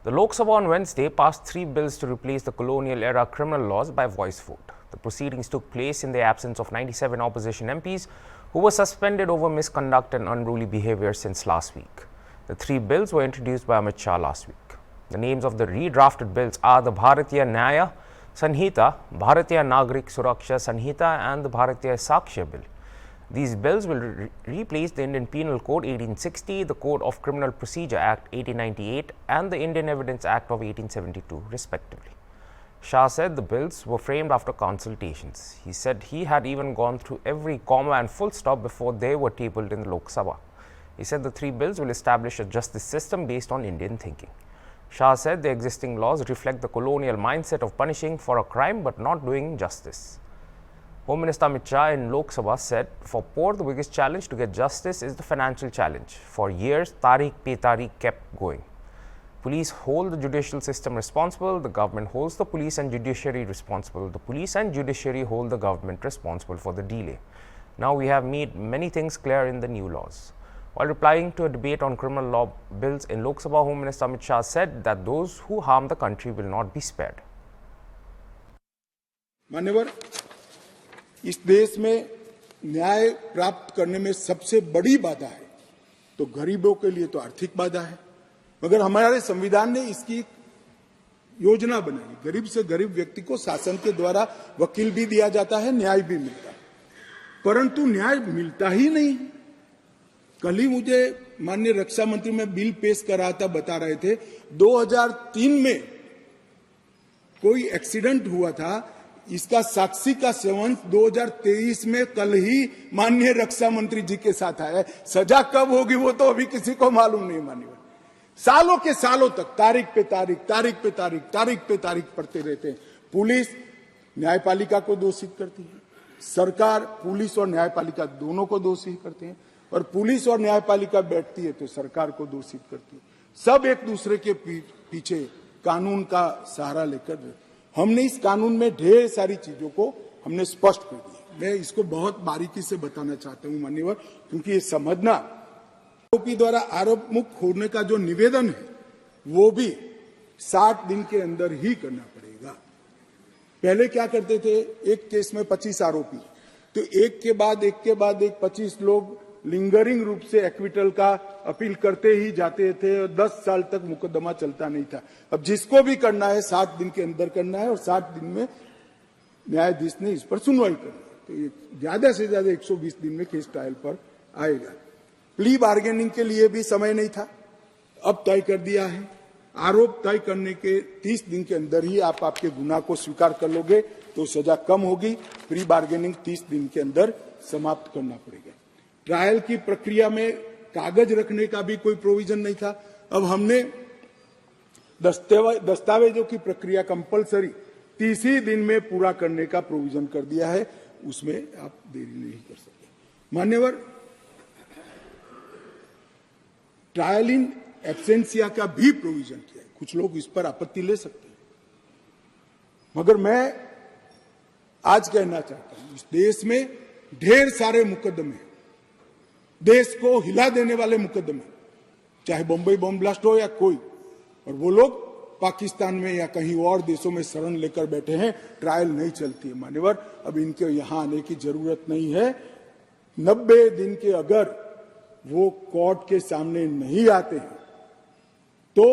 The Lok Sabha on Wednesday passed 3 bills to replace the colonial-era criminal laws by voice vote. The proceedings took place in the absence of 97 opposition MPs who were suspended over misconduct and unruly behavior since last week. The 3 bills were introduced by Amit Shah last week. The names of the redrafted bills are the Bharatiya Nyaya Sanhita, Bharatiya Nagrik Suraksha Sanhita and the Bharatiya Sakshya Bill. These bills will replace the Indian Penal Code 1860, the Code of Criminal Procedure Act 1898 and the Indian Evidence Act of 1872 respectively. Shah said the bills were framed after consultations. He said he had even gone through every comma and full stop before they were tabled in the Lok Sabha. He said the 3 bills will establish a justice system based on Indian thinking. Shah said the existing laws reflect the colonial mindset of punishing for a crime but not doing justice. Home Minister Amit Shah in Lok Sabha said, for poor, the biggest challenge to get justice is the financial challenge. For years, Tariq pe Tariq kept going. Police hold the judicial system responsible, the government holds the police and judiciary responsible. The police and judiciary hold the government responsible for the delay. Now we have made many things clear in the new laws. While replying to a debate on criminal law bills in Lok Sabha, Home Minister Amit Shah said that those who harm the country will not be spared. मान्यवर, इस देश में न्याय प्राप्त करने में सबसे बड़ी बाधा है तो गरीबों के लिए तो आर्थिक बाधा है, मगर हमारे संविधान ने इसकी योजना बनाई। गरीब से गरीब व्यक्ति को शासन के द्वारा वकील भी दिया जाता है, न्याय भी मिलता है, परंतु न्याय मिलता ही नहीं। कल ही मुझे माननीय रक्षा मंत्री में बिल पेश कर रहा था, बता रहे थे 2003 में कोई एक्सीडेंट हुआ था, इसका साक्षी का सेवन 2023 में कल ही माननीय रक्षा मंत्री जी के साथ आया। सजा कब होगी वो तो अभी किसी को मालूम नहीं। माननीय सालों के सालों तक तारीख पे तारीख, तारीख पे तारीख, तारीख पे तारीख पढ़ते रहते हैं। पुलिस न्यायपालिका को दोषित करती है, सरकार पुलिस और न्यायपालिका दोनों को दोषी करते हैं, और पुलिस और न्यायपालिका बैठती है तो सरकार को दोषित करती है। सब एक दूसरे के पीछे कानून का सहारा लेकर हमने इस कानून में ढेर सारी चीजों को हमने स्पष्ट कर दिया। मैं इसको बहुत बारीकी से बताना चाहता हूं मान्यवर, क्योंकि ये समझना, आरोपी द्वारा आरोप मुक्त होने का जो निवेदन है वो भी 60 दिन के अंदर ही करना पड़ेगा। पहले क्या करते थे, एक केस में 25 आरोपी, तो एक के बाद एक 25 लोग लिंगरिंग रूप से एक्विटल का अपील करते ही जाते थे और 10 साल तक मुकदमा चलता नहीं था। अब जिसको भी करना है 60 दिन के अंदर करना है और 60 दिन में न्यायाधीश ने इस पर सुनवाई करनी है, तो ये ज्यादा से ज्यादा 120 दिन में केस ट्रायल पर आएगा। प्ली बार्गेनिंग के लिए भी समय नहीं था, अब तय कर दिया है। आरोप तय करने के 30 दिन के अंदर ही आप आपके गुनाह को स्वीकार कर लोगे तो सजा कम होगी। प्री बार्गेनिंग 30 दिन के अंदर समाप्त करना पड़ेगा। ट्रायल की प्रक्रिया में कागज रखने का भी कोई प्रोविजन नहीं था, अब हमने दस्तावेजों की प्रक्रिया कंपलसरी 30 ही दिन में पूरा करने का प्रोविजन कर दिया है, उसमें आप देरी नहीं कर सकते। मान्यवर, ट्रायल इन एब्सेंसिया का भी प्रोविजन किया है। कुछ लोग इस पर आपत्ति ले सकते हैं, मगर मैं आज कहना चाहता हूं, इस देश में ढेर सारे मुकदमे, देश को हिला देने वाले मुकदमे, चाहे बम्बई बम ब्लास्ट हो या कोई, और वो लोग पाकिस्तान में या कहीं और देशों में शरण लेकर बैठे हैं, ट्रायल नहीं चलती है। मान्यवर, अब इनके यहां आने की जरूरत नहीं है। 90 दिन के अगर वो कोर्ट के सामने नहीं आते हैं तो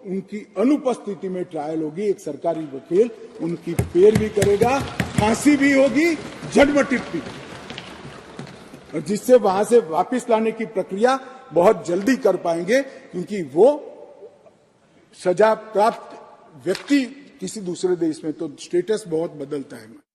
उनकी अनुपस्थिति में ट्रायल होगी। एक सरकारी वकील उनकी पैरवी करेगा, फांसी भी होगी, जजमेंट भी, और जिससे वहां से वापस लाने की प्रक्रिया बहुत जल्दी कर पाएंगे, क्योंकि वो सजा प्राप्त व्यक्ति किसी दूसरे देश में तो स्टेटस बहुत बदलता है।